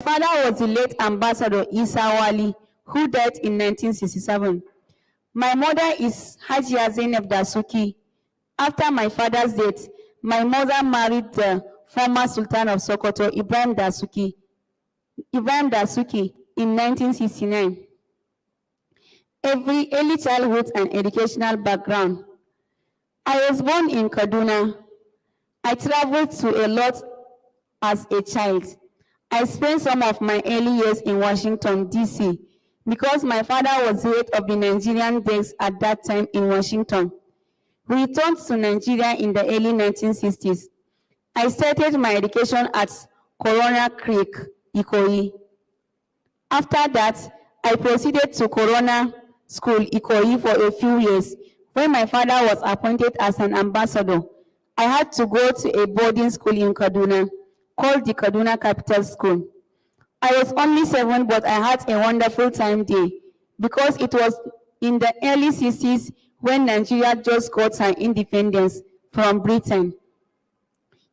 My father was the late Ambassador Isa Wali, who died in 1967. My mother is Hajia Zainab Dasuki. After my father's death, my mother married the former Sultan of Sokoto, Ibrahim Dasuki in 1969. Early childhood and educational background. I was born in Kaduna. I traveled to a lot as a child. I spent some of my early years in Washington, D.C., because my father was the head of the Nigerian desk at that time in Washington. We returned to Nigeria in the early 1960s. I started my education at Corona Creek, Ikoyi. After that, I proceeded to Corona School, Ikoyi for a few years. When my father was appointed as an ambassador, I had to go to a boarding school in Kaduna called the Kaduna Capital School. I was only 7, but I had a wonderful time there because it was in the early 60s when Nigeria just got her independence from Britain.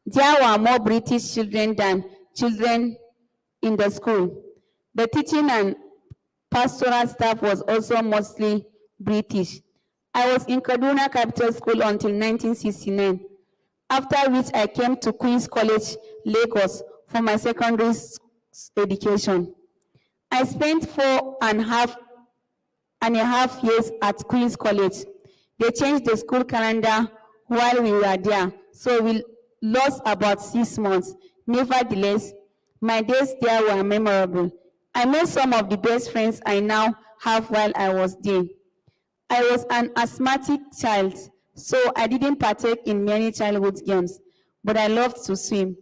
There were more British children than children in the school. The teaching and pastoral staff was also mostly British. I was in Kaduna Capital School until 1969, after which I came to Queen's College, Lagos for my secondary education. I spent 4.5 years at Queen's College. They changed the school calendar while we were there, so we lost about 6 months. Nevertheless, my days there were memorable. I made some of the best friends I now have while I was there. I was an asthmatic child, so I didn't partake in many childhood games, but I loved to swim.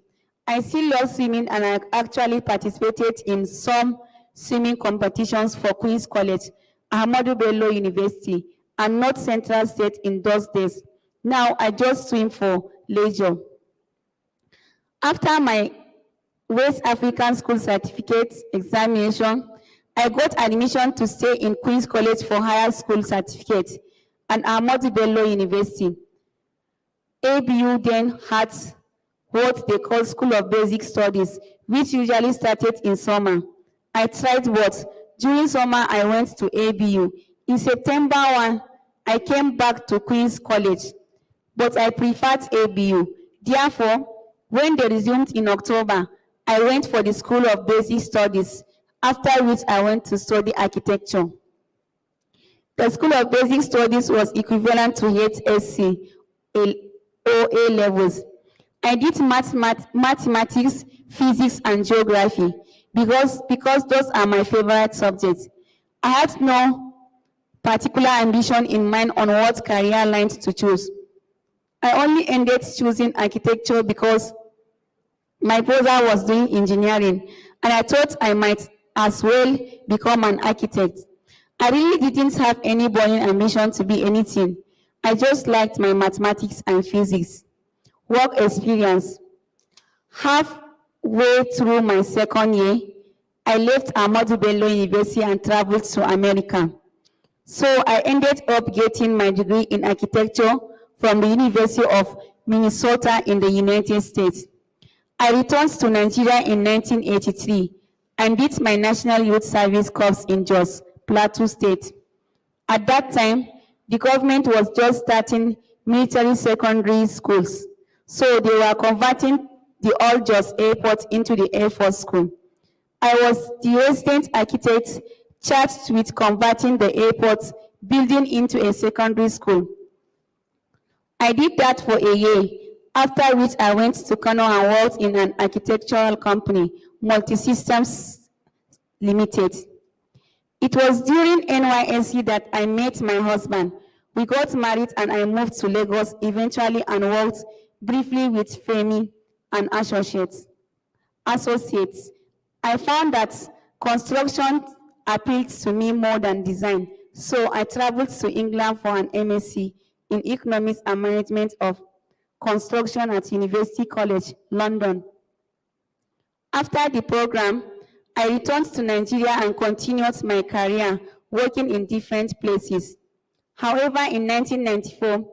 I still love swimming, and I actually participated in some swimming competitions for Queen's College, Ahmadu Bello University, and North Central State in those days. Now I just swim for leisure. After my West African School Certificate examination, I got admission to stay in Queen's College for Higher School Certificate and Ahmadu Bello University. ABU then had what they call School of Basic Studies, which usually started in summer. I tried both. During summer, I went to ABU. In September 1, I came back to Queen's College, but I preferred ABU. Therefore, when they resumed in October, I went for the School of Basic Studies, after which I went to study architecture. The School of Basic Studies was equivalent to HSC or A levels. I did mathematics, physics, and geography because those are my favorite subjects. I had no particular ambition in mind on what career lines to choose. I only ended choosing architecture because my brother was doing engineering, and I thought I might as well become an architect. I really didn't have any burning ambition to be anything. I just liked my mathematics and physics. Work experience. Halfway through my second year, I left Ahmadu Bello University and traveled to America. So I ended up getting my degree in architecture from the University of Minnesota in the United States. I returned to Nigeria in 1983 and did my National Youth Service Corps in Jos, Plateau State. At that time, the government was just starting military secondary schools, so they were converting the old Jos Airport into the Air Force School. I was the resident architect charged with converting the airport building into a secondary school. I did that for a year, after which I went to Kano and worked in an architectural company, Multisystems Limited. It was during NYSC that I met my husband. We got married and I moved to Lagos eventually and worked briefly with Femi and Associates. I found that construction appealed to me more than design, so I traveled to England for an MSc in Economics and Management of Construction at University College, London. After the program, I returned to Nigeria and continued my career working in different places. However, in 1994,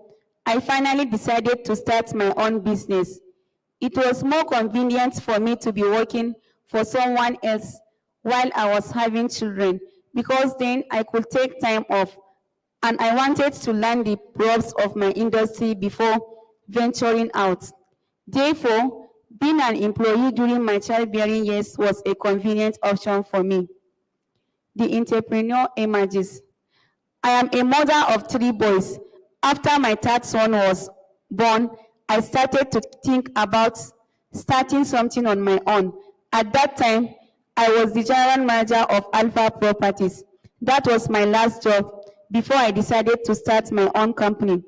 I finally decided to start my own business. It was more convenient for me to be working for someone else while I was having children, because then I could take time off, and I wanted to learn the ropes of my industry before venturing out. Therefore, being an employee during my childbearing years was a convenient option for me. The entrepreneur emerges. I am a mother of 3 boys. After my 3rd son was born, I started to think about starting something on my own. At that time, I was the general manager of Alpha Properties. That was my last job before I decided to start my own company.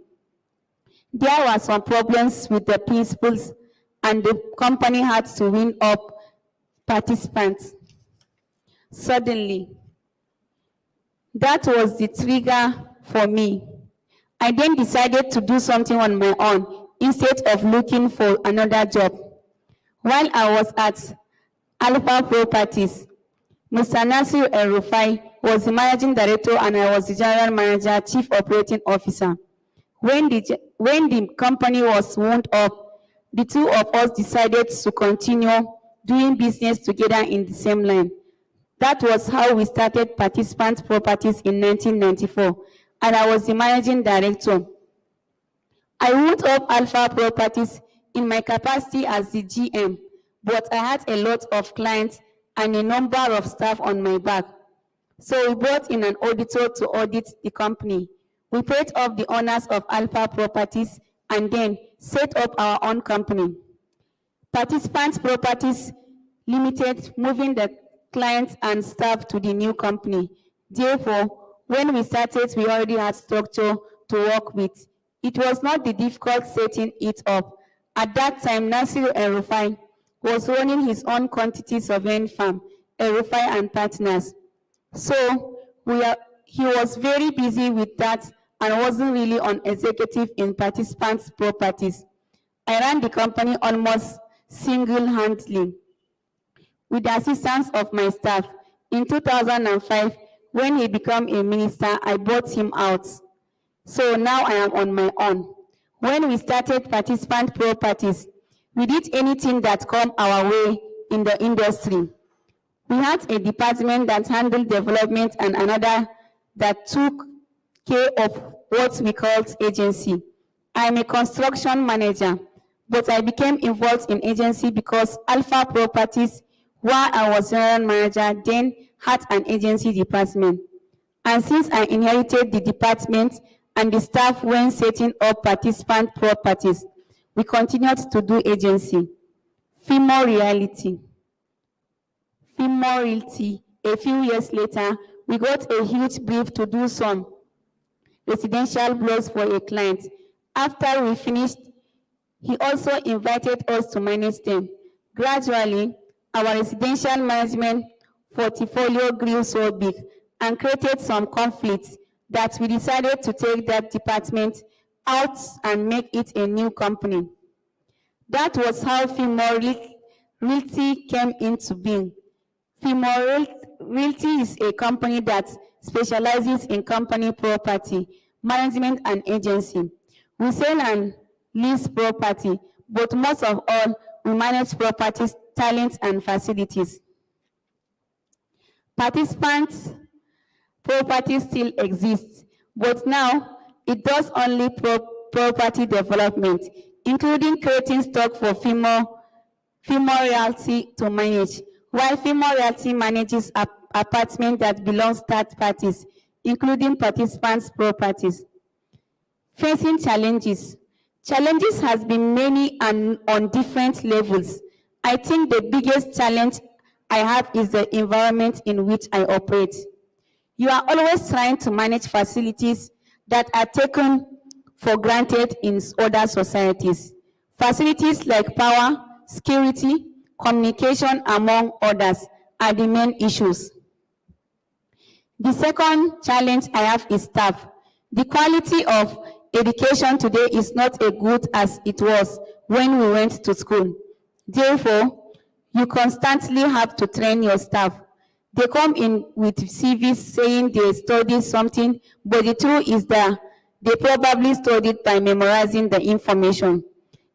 There were some problems with the principals, and the company had to win up participants. Suddenly, that was the trigger for me. I then decided to do something on my own instead of looking for another job. While I was at Alpha Properties, Mr. Nasir El-Rufai was the managing director and I was the general manager, chief operating officer. When the company was wound up, the 2 of us decided to continue doing business together in the same line. That was how we started Participant Properties in 1994, and I was the managing director. I wound up Alpha Properties in my capacity as the GM, but I had a lot of clients and a number of staff on my back. So we brought in an auditor to audit the company. We paid off the owners of Alpha Properties and then set up our own company, Participant Properties Limited, moving the clients and staff to the new company. Therefore, when we started, we already had structure to work with. It was not the difficult setting it up. At that time, Nasir El-Rufai was running his own quantities of hen farm, El-Rufai and Partners. So he was very busy with that and wasn't really on executive in Participants Properties. I ran the company almost single-handedly with the assistance of my staff. In 2005, when he became a minister, I bought him out. So now I am on my own. When we started Participant Properties, we did anything that came our way in the industry. We had a department that handled development and another that took care of what we called agency. I'm a construction manager, but I became involved in agency because Alpha Properties, while I was general manager, then had an agency department. And since I inherited the department and the staff when setting up Participant Properties, we continued to do agency. Female Realty. A few years later, we got a huge brief to do some residential blocks for a client. After we finished, he also invited us to manage them. Gradually, our residential management portfolio grew so big and created some conflicts that we decided to take that department out and make it a new company. That was how Female Realty came into being. Female Realty is a company that specializes in company property, management, and agency. We sell and lease property, but most of all, we manage properties, talents, and facilities. Participant Properties still exists, but now it does only property development, including creating stock for Female Realty to manage, while Female Realty manages apartments that belong to third parties, including Participants Properties. Facing challenges. Challenges has been many and on different levels. I think the biggest challenge I have is the environment in which I operate. You are always trying to manage facilities that are taken for granted in other societies. Facilities like power, security, communication, among others, are the main issues. The second challenge I have is staff. The quality of education today is not as good as it was when we went to school. Therefore, you constantly have to train your staff. They come in with CVs saying they studied something, but the truth is that they probably studied by memorizing the information.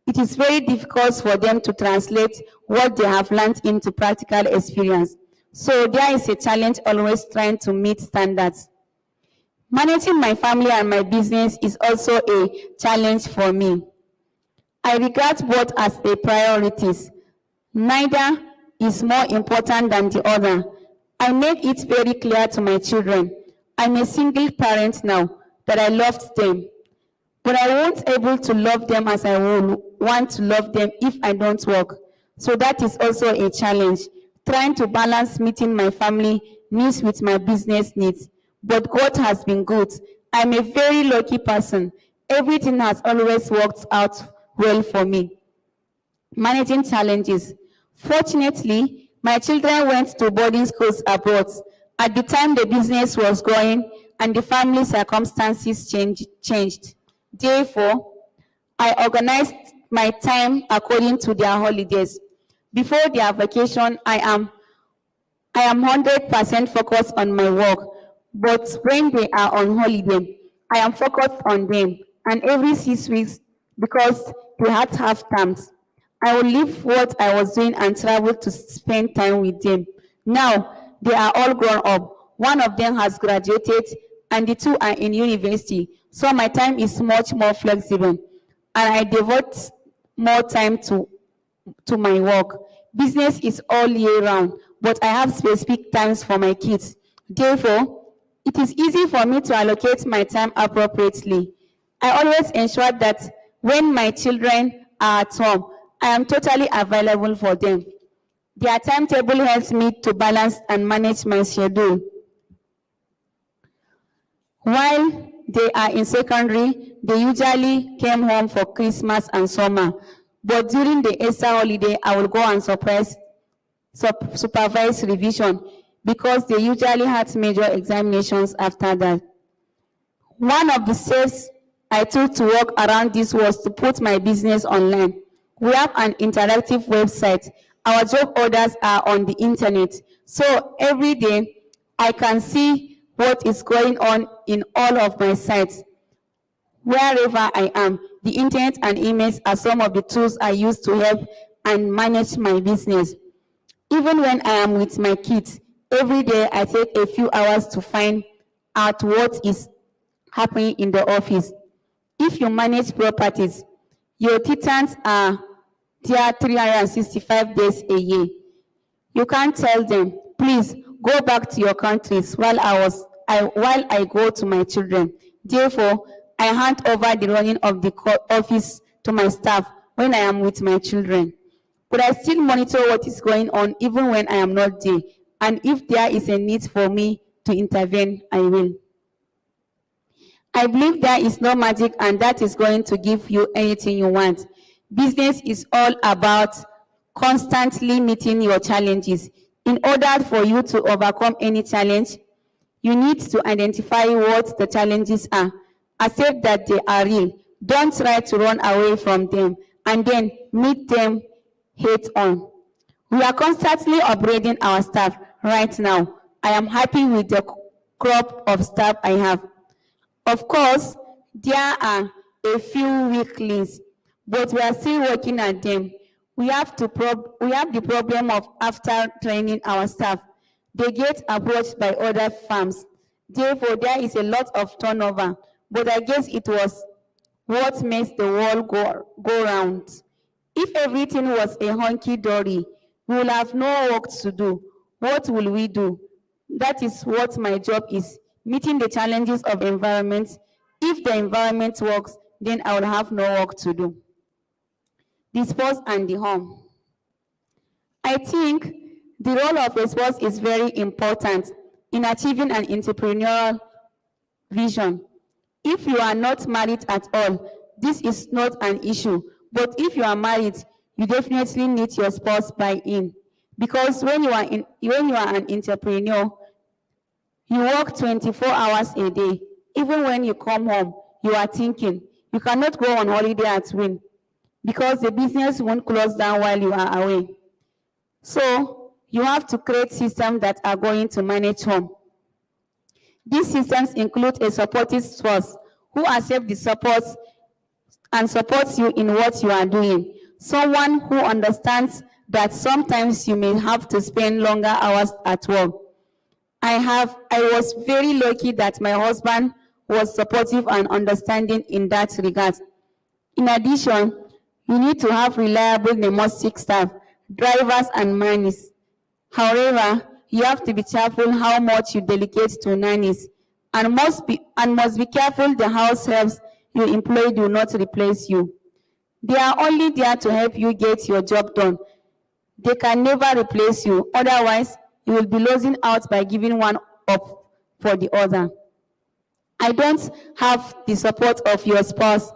it is very difficult for them to translate what they have learned into practical experience. So there is a challenge always trying to meet standards. Managing my family and my business is also a challenge for me. I regard both as a priorities. Neither is more important than the other. I make it very clear to my children. I'm a single parent now, that I loved them. But I won't able to love them as I would want to love them if I don't work. So that is also a challenge, trying to balance meeting my family needs with my business needs. But God has been good. I'm a very lucky person. Everything has always worked out well for me. Managing challenges. Fortunately, my children went to boarding schools abroad. At the time the business was growing and the family circumstances changed. Therefore, I organized my time according to their holidays. Before their vacation, I am 100% focused on my work. But when they are on holiday, I am focused on them. And every 6 weeks, because they had half terms, I will leave what I was doing and travel to spend time with them. Now, they are all grown up. One of them has graduated, and the two are in university. So my time is much more flexible, and I devote more time to my work. Business is all year round, but I have specific times for my kids. Therefore, it is easy for me to allocate my time appropriately. I always ensure that when my children are at home, I am totally available for them. Their timetable helps me to balance and manage my schedule. While they are in secondary, they usually came home for Christmas and summer. But during the Easter holiday, I will go and supervise revision because they usually had major examinations after that. One of the steps I took to work around this was to put my business online. We have an interactive website. Our job orders are on the internet. So every day, I can see what is going on in all of my sites. Wherever I am, the internet and emails are some of the tools I use to help and manage my business. Even when I am with my kids, every day I take a few hours to find out what is happening in the office. If you manage properties, your titans are there 365 days a year. You can't tell them, please go back to your countries while I go to my children. Therefore, I hand over the running of the office to my staff when I am with my children. But I still monitor what is going on even when I am not there. And if there is a need for me to intervene, I will. I believe there is no magic and that is going to give you anything you want. Business is all about constantly meeting your challenges. In order for you to overcome any challenge, you need to identify what the challenges are. Accept that they are real. Don't try to run away from them, and then meet them head on. We are constantly upgrading our staff right now. I am happy with the crop of staff I have. Of course, there are a few weak links, but we are still working at them. We have the problem of after training our staff, they get approached by other firms. Therefore, there is a lot of turnover, but I guess it was what makes the world go round. If everything was a hunky-dory, we will have no work to do. What will we do? That is what my job is, meeting the challenges of environment. If the environment works, then I will have no work to do. The sports and the home. I think the role of a sports is very important in achieving an entrepreneurial vision. If you are not married at all, this is not an issue. But if you are married, you definitely need your spouse buy-in. Because when you are an entrepreneur, you work 24 hours a day. Even when you come home, you are thinking. You cannot go on holiday at will because the business won't close down while you are away. So you have to create systems that are going to manage home. These systems include a supportive spouse who accepts the support and supports you in what you are doing. Someone who understands that sometimes you may have to spend longer hours at work. I was very lucky that my husband was supportive and understanding in that regard. In addition, you need to have reliable domestic staff, drivers and nannies. However, you have to be careful how much you delegate to nannies and must be careful the house helps you employ do not replace you. They are only there to help you get your job done. They can never replace you, otherwise you will be losing out by giving one up for the other. I don't have the support of your spouse.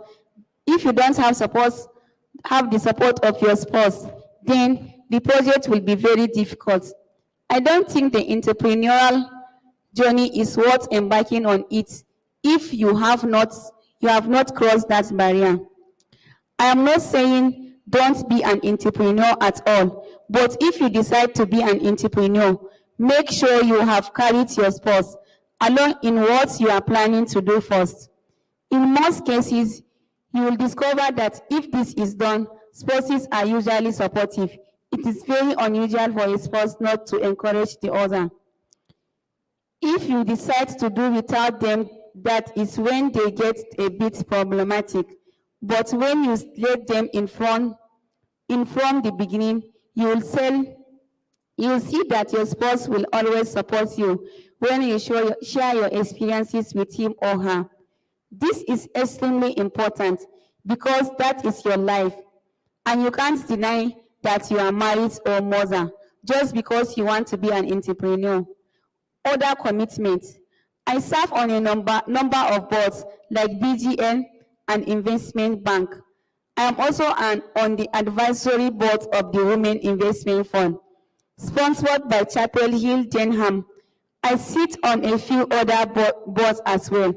If you don't have the support of your spouse, then the project will be very difficult. I don't think the entrepreneurial journey is worth embarking on it if you have not crossed that barrier. I am not saying don't be an entrepreneur at all, but if you decide to be an entrepreneur, make sure you have carried your spouse along in what you are planning to do first. In most cases, you will discover that if this is done, spouses are usually supportive. It is very unusual for a spouse not to encourage the other. If you decide to do without them, that is when they get a bit problematic. But when you let them in from the beginning, you will see that your spouse will always support you when you share your experiences with him or her. This is extremely important because that is your life, and you can't deny that you are married or mother just because you want to be an entrepreneur. Other commitments. I serve on a number of boards like BGN and Investment Bank. I am also on the advisory board of the Women Investment Fund, sponsored by Chapel Hill, Denham. I sit on a few other boards as well.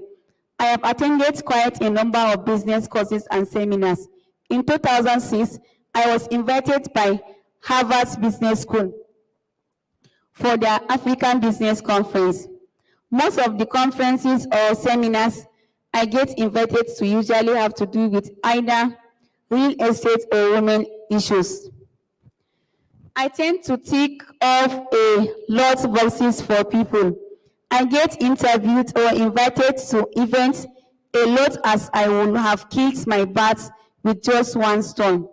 I have attended quite a number of business courses and seminars. In 2006, I was invited by Harvard Business School for their African Business Conference. Most of the conferences or seminars I get invited to usually have to do with either real estate or women issues. I tend to tick off a lot of boxes for people. I get interviewed or invited to events a lot as I would have killed my bat with just one stone.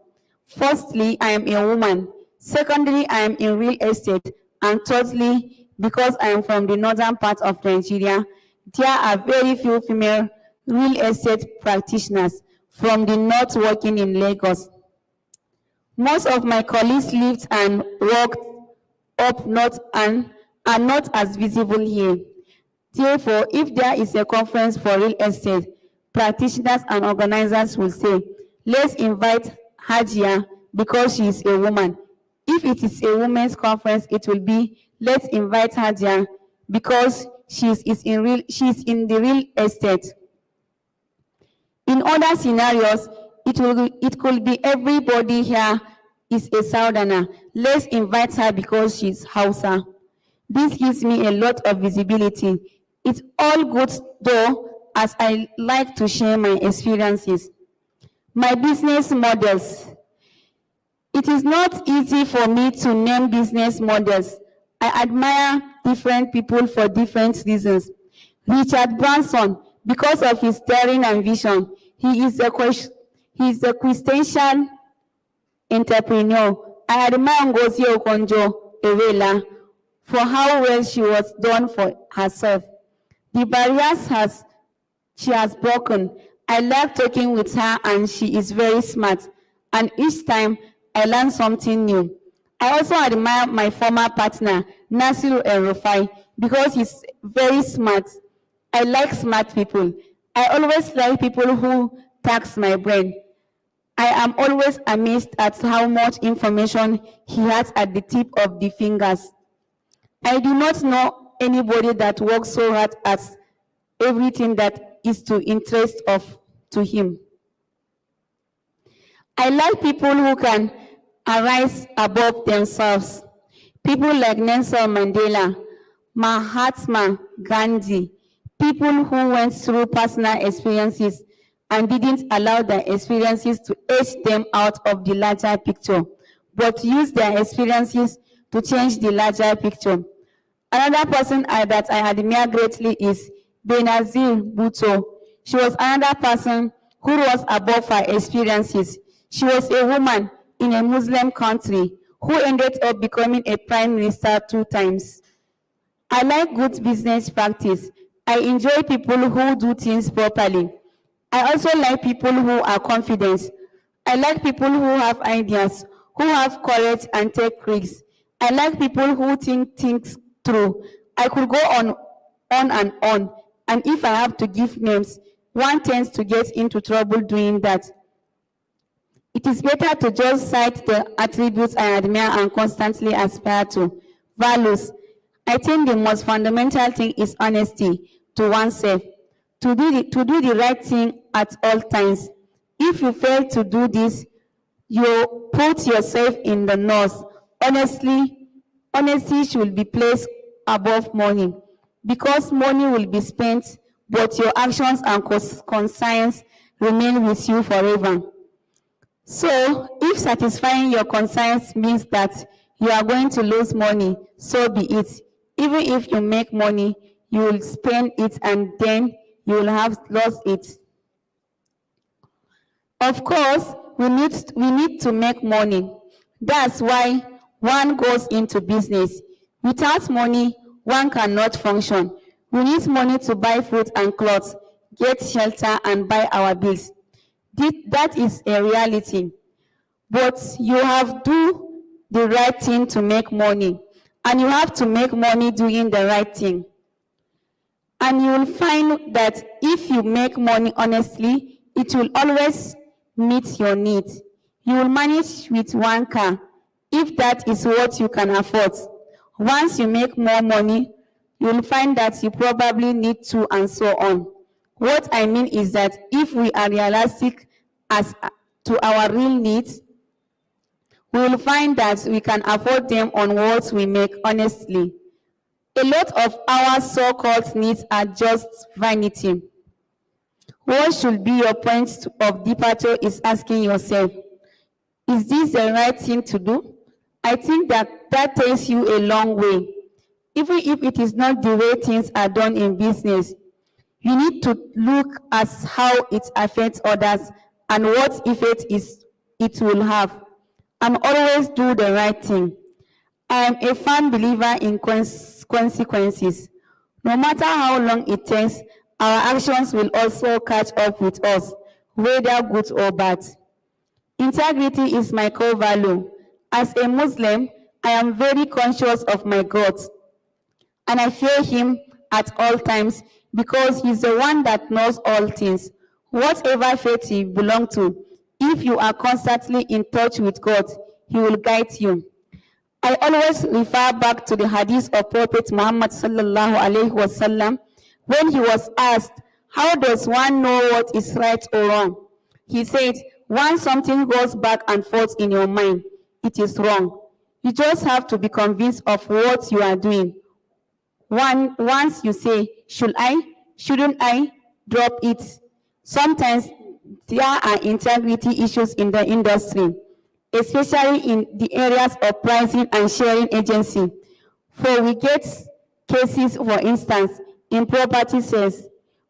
Firstly, I am a woman. Secondly, I am in real estate. And thirdly, because I am from the northern part of Nigeria, there are very few female real estate practitioners from the north working in Lagos. Most of my colleagues lived and worked up north and are not as visible here. Therefore, if there is a conference for real estate, practitioners and organizers will say, let's invite Hajia because she is a woman. If it is a women's conference, it will be, let's invite Hajia because she is in the real estate. In other scenarios, it could be everybody here is a Southerner. Let's invite her because she's Hausa. This gives me a lot of visibility. It's all good though, as I like to share my experiences. My business models. It is not easy for me to name business models. I admire different people for different reasons. Richard Branson, because of his daring and vision, he is a quintessential entrepreneur. I admire Ngozi Okonjo-Iweala for how well she was done for herself. The barriers she has broken. I like talking with her and she is very smart. And each time I learn something new. I also admire my former partner, Nasiru El-Rufai, because he's very smart. I like smart people. I always like people who tax my brain. I am always amazed at how much information he has at the tip of the fingers. I do not know anybody that works so hard at everything that is to interest to him. I like people who can arise above themselves. People like Nelson Mandela, Mahatma Gandhi, people who went through personal experiences and didn't allow their experiences to edge them out of the larger picture, but used their experiences to change the larger picture. Another person that I admire greatly is Benazir Bhutto. She was another person who rose above her experiences. She was a woman in a Muslim country who ended up becoming a prime minister 2 times. I like good business practice. I enjoy people who do things properly. I also like people who are confident. I like people who have ideas, who have courage and take risks. I like people who think things through. I could go on and on, and if I have to give names, one tends to get into trouble doing that. It is better to just cite the attributes I admire and constantly aspire to. Values. I think the most fundamental thing is honesty to oneself, to do the right thing at all times. If you fail to do this, you put yourself in the north. Honesty should be placed above money, because money will be spent, but your actions and conscience remain with you forever. So, if satisfying your conscience means that you are going to lose money, so be it. Even if you make money, you will spend it and then you will have lost it. Of course, we need to make money. That's why one goes into business. Without money, one cannot function. We need money to buy food and clothes, get shelter, and buy our bills. That is a reality. But you have to do the right thing to make money. And you have to make money doing the right thing. And you will find that if you make money honestly, it will always meet your needs. You will manage with one car, if that is what you can afford. Once you make more money, you will find that you probably need 2 and so on. What I mean is that if we are realistic as to our real needs, we will find that we can afford them on what we make honestly. A lot of our so-called needs are just vanity. What should be your point of departure is asking yourself, is this the right thing to do? I think that takes you a long way. Even if it is not the way things are done in business, you need to look at how it affects others and what effect it will have, and always do the right thing. I am a firm believer in consequences. No matter how long it takes, our actions will also catch up with us, whether good or bad. Integrity is my core value. As a Muslim, I am very conscious of my God, and I fear him at all times because he's the one that knows all things. Whatever faith you belong to, if you are constantly in touch with God, he will guide you. I always refer back to the hadith of Prophet Muhammad sallallahu alaihi wasallam when he was asked, how does one know what is right or wrong? He said, once something goes back and forth in your mind, it is wrong. You just have to be convinced of what you are doing. Once you say, should I, shouldn't I, drop it. Sometimes there are integrity issues in the industry, especially in the areas of pricing and sharing agency. For we get cases, for instance, in property sales,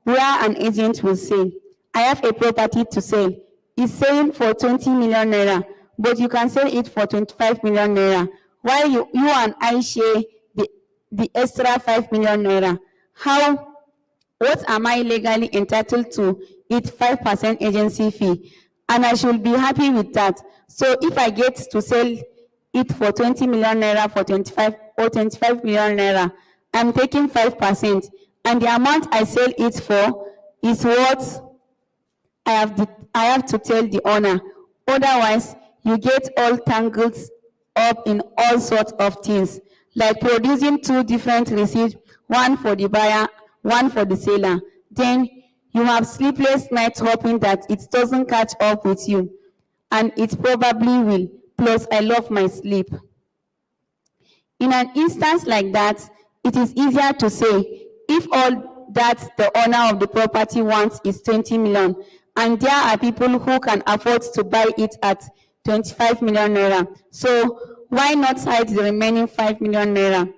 where an agent will say, I have a property to sell. It's selling for 20 million naira, but you can sell it for 25 million naira, while you and I share the extra 5 million naira. What am I legally entitled to? It's 5% agency fee, and I should be happy with that. So if I get to sell it for 20 million naira for 25 million naira, I'm taking 5%, and the amount I sell it for is what I have to tell the owner. Otherwise, you get all tangled up in all sorts of things, like producing 2 different receipts, one for the buyer, one for the seller. Then you have sleepless nights hoping that it doesn't catch up with you, and it probably will. Plus, I love my sleep. In an instance like that, it is easier to say, if all that the owner of the property wants is 20 million, and there are people who can afford to buy it at 25 million naira. So why not hide the remaining 5 million naira?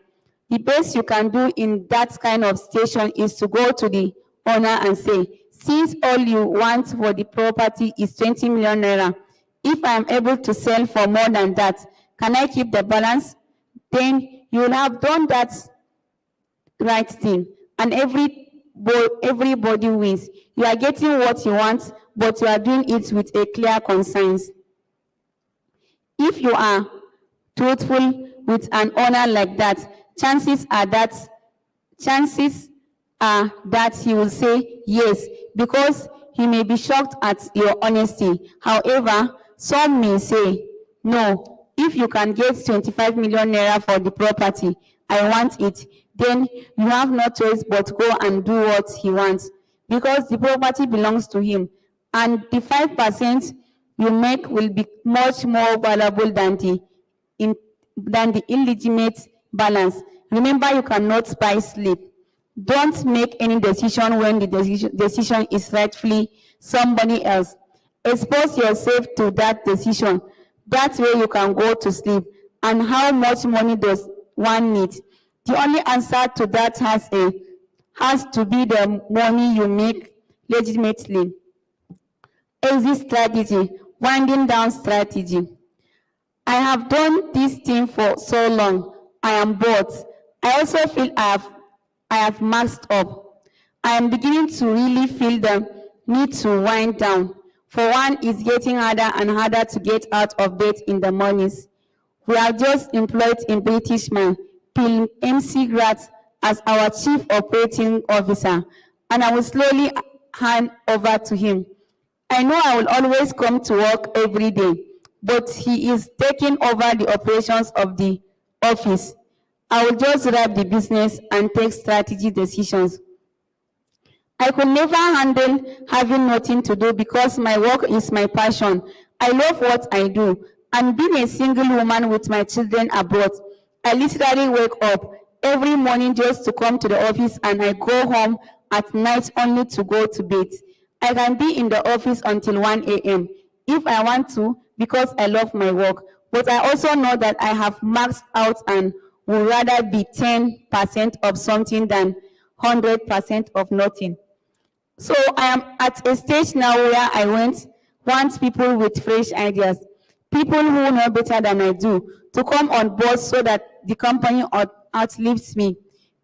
The best you can do in that kind of situation is to go to the owner and say, since all you want for the property is 20 million naira, if I am able to sell for more than that, can I keep the balance? Then you will have done that right thing, and everybody wins. You are getting what you want, but you are doing it with a clear conscience. If you are truthful with an owner like that, chances are that he will say yes, because he may be shocked at your honesty. However, some may say, no, if you can get 25 million naira for the property, I want it, then you have no choice but go and do what he wants, because the property belongs to him, and the 5% you make will be much more valuable than the illegitimate balance. Remember, you cannot buy sleep. Don't make any decision when the decision is rightfully somebody else. Expose yourself to that decision. That way you can go to sleep. And how much money does one need? The only answer to that has to be the money you make legitimately. Exit strategy, winding down strategy. I have done this thing for so long. I am bored. I also feel I have maxed up. I am beginning to really feel the need to wind down. For one, it's getting harder and harder to get out of bed in the mornings. We have just employed a British man, Phil MC Gratz, as our Chief Operating Officer, and I will slowly hand over to him. I know I will always come to work every day, but he is taking over the operations of the office. I will just drive the business and take strategy decisions. I could never handle having nothing to do because my work is my passion. I love what I do. And being a single woman with my children abroad, I literally wake up every morning just to come to the office, and I go home at night only to go to bed. I can be in the office until 1 a.m. if I want to, because I love my work. But I also know that I have maxed out and would rather be 10% of something than 100% of nothing. So I am at a stage now where I want people with fresh ideas, people who know better than I do, to come on board so that the company outlives me.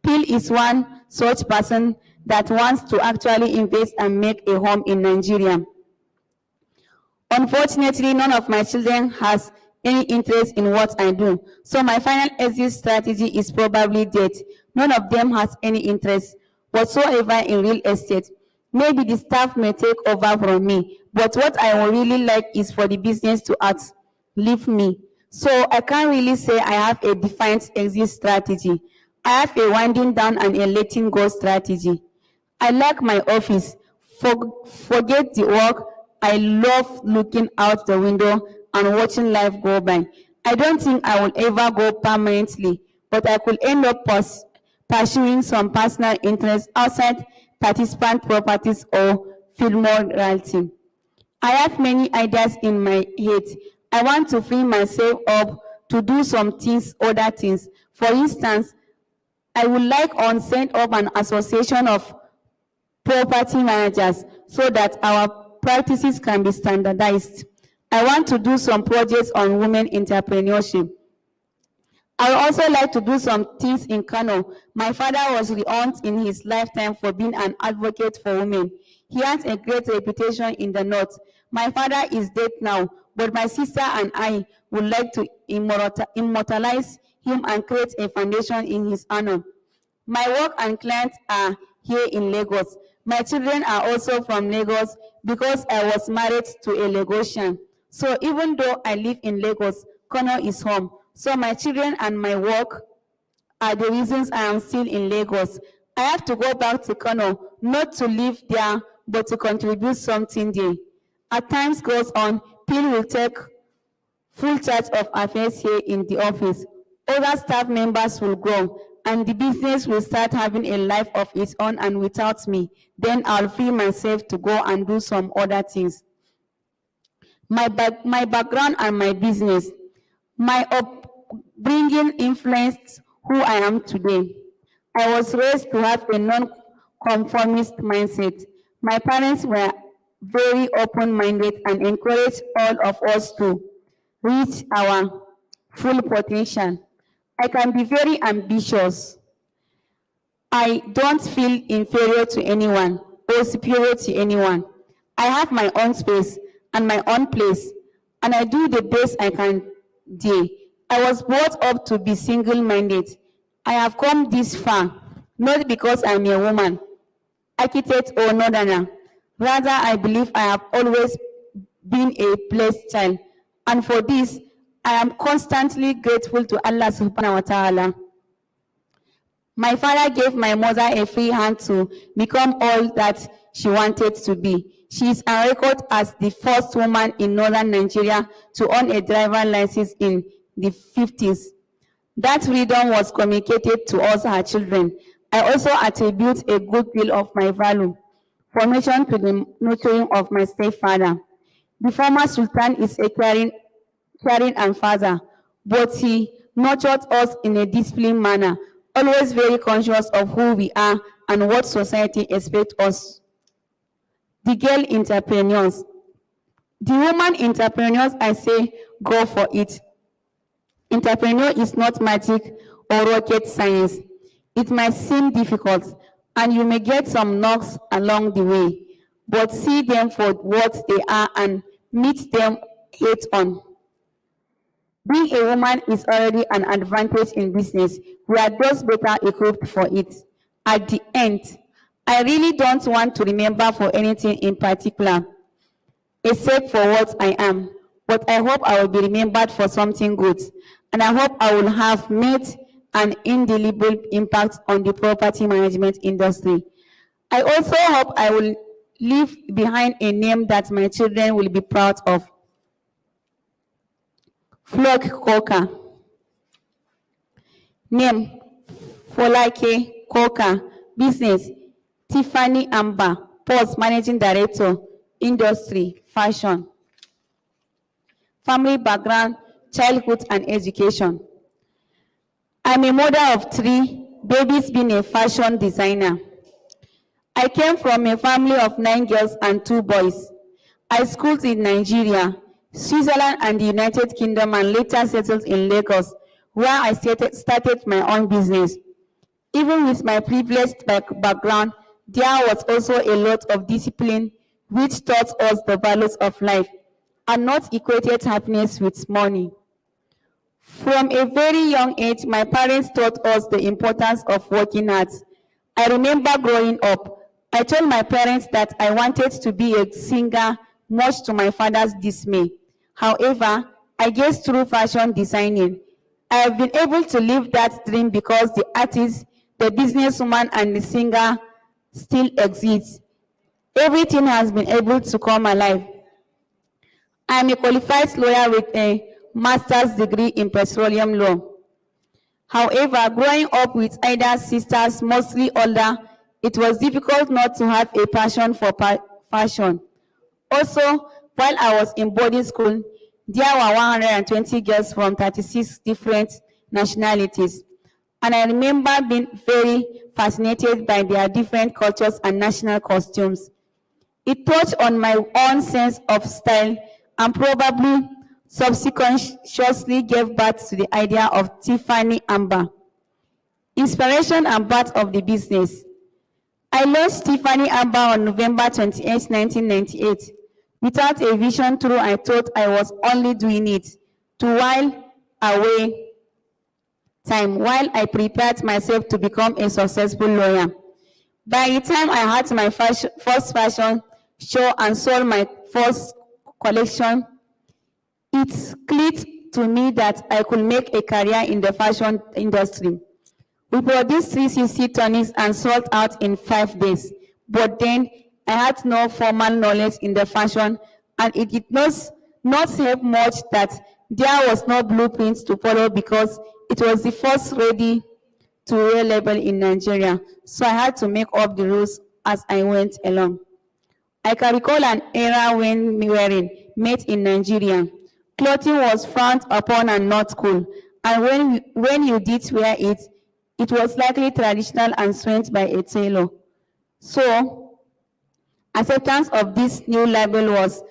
Phil is one such person that wants to actually invest and make a home in Nigeria. Unfortunately, none of my children has any interest in what I do. So my final exit strategy is probably debt. None of them has any interest whatsoever in real estate. Maybe the staff may take over from me, but what I would really like is for the business to outlive me. So I can't really say I have a defined exit strategy. I have a winding down and a letting go strategy. I like my office. Forget the work. I love looking out the window and watching life go by. I don't think I will ever go permanently, but I could end up pursuing some personal interests outside participant properties or film royalty. I have many ideas in my head. I want to free myself up to do some things, other things. For instance, I would like to set up an association of property managers so that our practices can be standardized. I want to do some projects on women entrepreneurship. I would also like to do some things in Kano. My father was renowned in his lifetime for being an advocate for women. He has a great reputation in the north. My father is dead now, but my sister and I would like to immortalize him and create a foundation in his honor. My work and clients are here in Lagos. My children are also from Lagos because I was married to a Lagosian. So even though I live in Lagos, Kano is home. So my children and my work are the reasons I am still in Lagos. I have to go back to Kano, not to live there, but to contribute something there. As time goes on, Phil will take full charge of affairs here in the office. Other staff members will grow, and the business will start having a life of its own and without me. Then I'll free myself to go and do some other things. My background and my business. My upbringing influenced who I am today. I was raised to have a non-conformist mindset. My parents were very open-minded and encouraged all of us to reach our full potential. I can be very ambitious. I don't feel inferior to anyone or superior to anyone. I have my own space and my own place, and I do the best I can do. I was brought up to be single-minded. I have come this far, not because I'm a woman, architect or northerner. Rather, I believe I have always been a blessed child, and for this, I am constantly grateful to Allah subhanahu wa ta'ala. My father gave my mother a free hand to become all that she wanted to be. She is on record as the first woman in northern Nigeria to own a driver license in the 50s. That freedom was communicated to us, her children. I also attribute a good deal of my value formation to the nurturing of my stepfather. The former Sultan is a caring and father, but he nurtured us in a disciplined manner, always very conscious of who we are and what society expects us. The girl entrepreneurs. The woman entrepreneurs, I say, go for it. Entrepreneur is not magic or rocket science. It might seem difficult, and you may get some knocks along the way, but see them for what they are and meet them head on. Being a woman is already an advantage in business. We are just better equipped for it. At the end, I really don't want to remember for anything in particular, except for what I am. But I hope I will be remembered for something good. And I hope I will have made an indelible impact on the property management industry. I also hope I will leave behind a name that my children will be proud of. Flock Coker. Name, Folake Coker. Business, Tiffany Amber. Post, Managing Director, Industry, Fashion. Family background, childhood and education. I'm a mother of 3, babies being a fashion designer. I came from a family of 9 girls and 2 boys. I schooled in Nigeria, Switzerland and the United Kingdom, and later settled in Lagos, where I started my own business. Even with my privileged background, there was also a lot of discipline which taught us the values of life and not equated happiness with money. From a very young age, my parents taught us the importance of working hard. I remember growing up, I told my parents that I wanted to be a singer, much to my father's dismay. However, I guess through fashion designing, I have been able to live that dream because the artist, the businesswoman, and the singer still exists. Everything has been able to come alive. I am a qualified lawyer with a master's degree in petroleum law. However, growing up with either sisters, mostly older, it was difficult not to have a passion for fashion. Also, while I was in boarding school, there were 120 girls from 36 different nationalities. And I remember being very fascinated by their different cultures and national costumes. It touched on my own sense of style and probably subconsciously gave birth to the idea of Tiffany Amber. Inspiration and birth of the business. I launched Tiffany Amber on November 28, 1998. Without a vision through, I thought I was only doing it to while away time while I prepared myself to become a successful lawyer. By the time I had my first fashion show and sold my first collection, it clicked to me that I could make a career in the fashion industry. We produced 360 tonics and sold out in 5 days, but then I had no formal knowledge in the fashion, and it did not help much that there was no blueprint to follow because it was the first ready to real level in Nigeria, so I had to make up the rules as I went along. I can recall an era when wearing made in Nigeria. Clothing was frowned upon and not cool, and when you did wear it, it was likely traditional and sewn by a tailor. So, acceptance of this new label was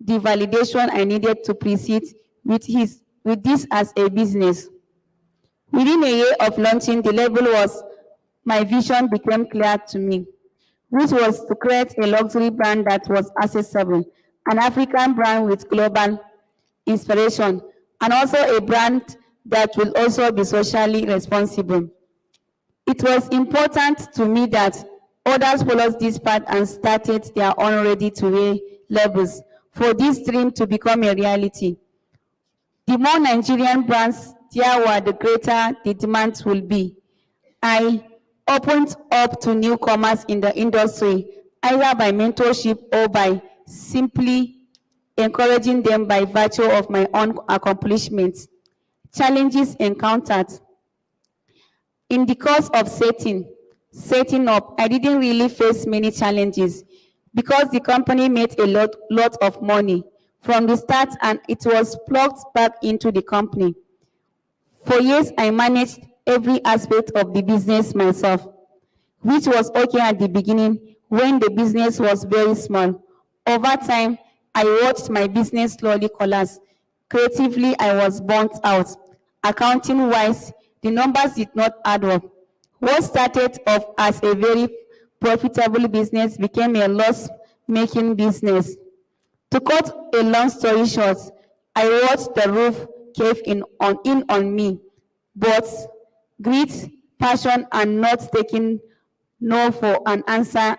the validation I needed to proceed with this as a business. Within a year of launching, the label my vision became clear to me, which was to create a luxury brand that was accessible, an African brand with global inspiration, and also a brand that will also be socially responsible. It was important to me that others followed this path and started their own ready-to-wear labels for this dream to become a reality. The more Nigerian brands there were, the greater the demand will be. I opened up to newcomers in the industry, either by mentorship or by simply encouraging them by virtue of my own accomplishments. Challenges encountered. In the course of setting up, I didn't really face many challenges because the company made a lot of money from the start and it was plugged back into the company. For years, I managed every aspect of the business myself, which was okay at the beginning when the business was very small. Over time, I watched my business slowly collapse. Creatively, I was burnt out. Accounting-wise, the numbers did not add up. What started off as a very profitable business became a loss-making business. To cut a long story short, I watched the roof cave in on me, but grit, passion, and not taking no for an answer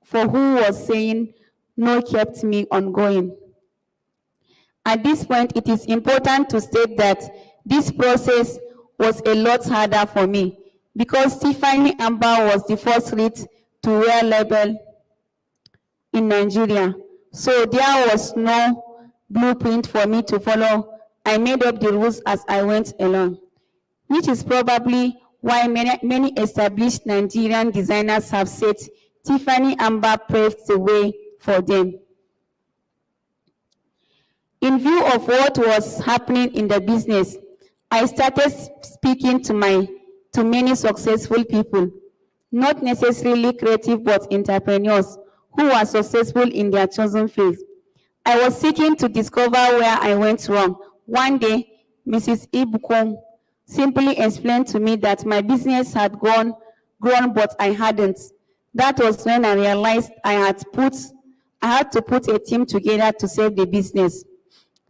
for who was saying no kept me ongoing. At this point, it is important to state that this process was a lot harder for me because Tiffany Amber was the first read-to-wear label in Nigeria. So there was no blueprint for me to follow. I made up the rules as I went along, which is probably why many established Nigerian designers have said Tiffany Amber paved the way for them. In view of what was happening in the business, I started speaking to many successful people, not necessarily creative but entrepreneurs who were successful in their chosen field. I was seeking to discover where I went wrong. One day, Mrs. Ibukom simply explained to me that my business had grown, but I hadn't. That was when I realized I had to put a team together to save the business.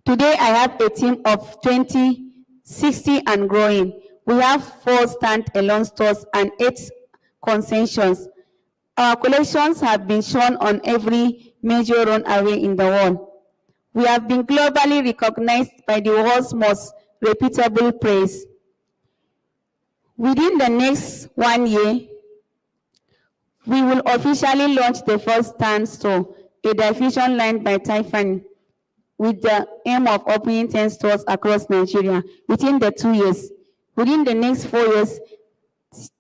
Today, I have a team of 20, 60 and growing. We have 4 stand-alone stores and 8 concessions. Our collections have been shown on every major runway in the world. We have been globally recognized by the world's most reputable press. Within the next 1 year, we will officially launch the first stand store, a diffusion line by Tiffany, with the aim of opening 10 stores across Nigeria within the 2 years. Within the next 4 years,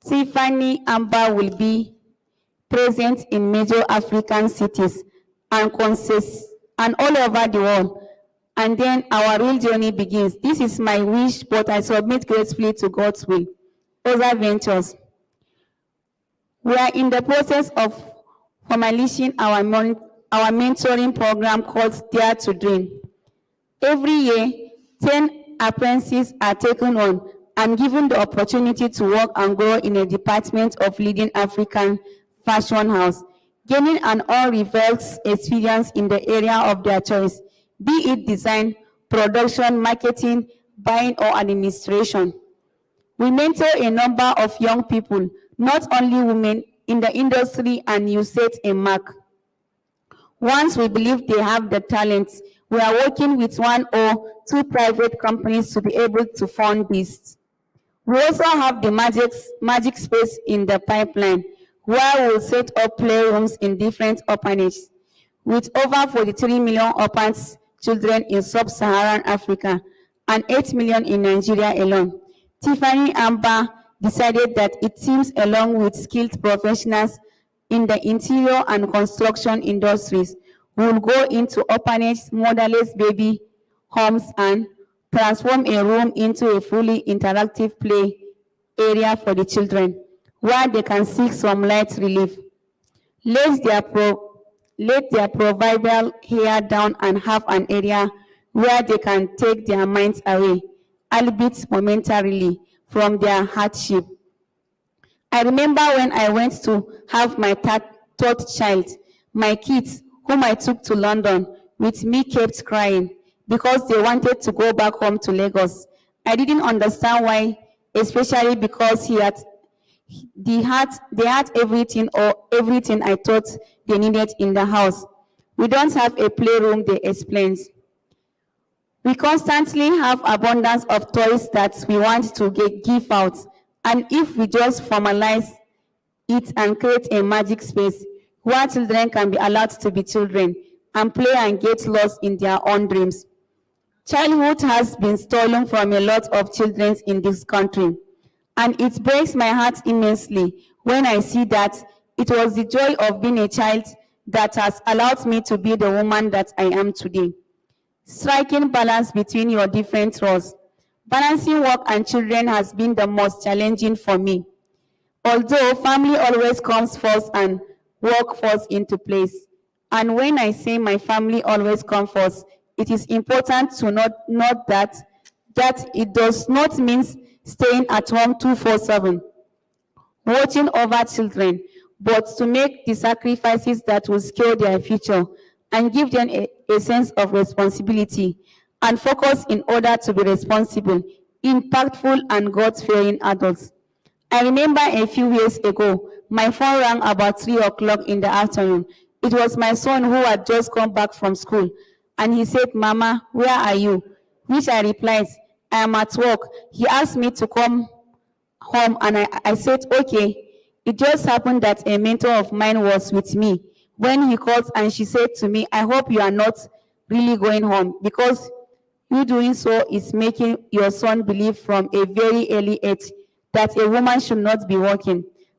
Tiffany Amber will be present in major African cities and all over the world. And then our real journey begins. This is my wish, but I submit gracefully to God's will. Other ventures. We are in the process of formalizing our mentoring program called Dare to Dream. Every year, 10 apprentices are taken on and given the opportunity to work and grow in a department of leading African fashion house, gaining an unrivaled experience in the area of their choice, be it design, production, marketing, buying, or administration. We mentor a number of young people, not only women, in the industry, and you set a mark. Once we believe they have the talents, we are working with 1 or 2 private companies to be able to fund this. We also have the magic space in the pipeline, where we'll set up playrooms in different orphanages, with over 43 million orphans children in sub-Saharan Africa and 8 million in Nigeria alone. Tiffany Amber decided that it seems, along with skilled professionals in the interior and construction industries, will go into orphanages, motherless baby homes, and transform a room into a fully interactive play area for the children, where they can seek some light relief. Let their proverbial hair down and have an area where they can take their minds away, albeit momentarily, from their hardship. I remember when I went to have my third child, my kids, whom I took to London with me, kept crying because they wanted to go back home to Lagos. I didn't understand why, especially because they had everything I thought they needed in the house. We don't have a playroom, they explained. We constantly have abundance of toys that we want to give out, and if we just formalize it and create a magic space where children can be allowed to be children and play and get lost in their own dreams. Childhood has been stolen from a lot of children in this country, and it breaks my heart immensely when I see that it was the joy of being a child that has allowed me to be the woman that I am today. Striking balance between your different roles. Balancing work and children has been the most challenging for me. Although family always comes first and work falls into place. And when I say my family always comes first, it is important to note that it does not mean staying at home 24/7, watching over children, but to make the sacrifices that will secure their future and give them a sense of responsibility and focus in order to be responsible, impactful, and God-fearing adults. I remember a few years ago, my phone rang about 3 o'clock in the afternoon. It was my son who had just come back from school, and he said, "Mama, where are you?" Which I replied, "I am at work." He asked me to come home, and I said, "Okay." It just happened that a mentor of mine was with me when he called, and she said to me, "I hope you are not really going home, because you doing so is making your son believe from a very early age that a woman should not be working."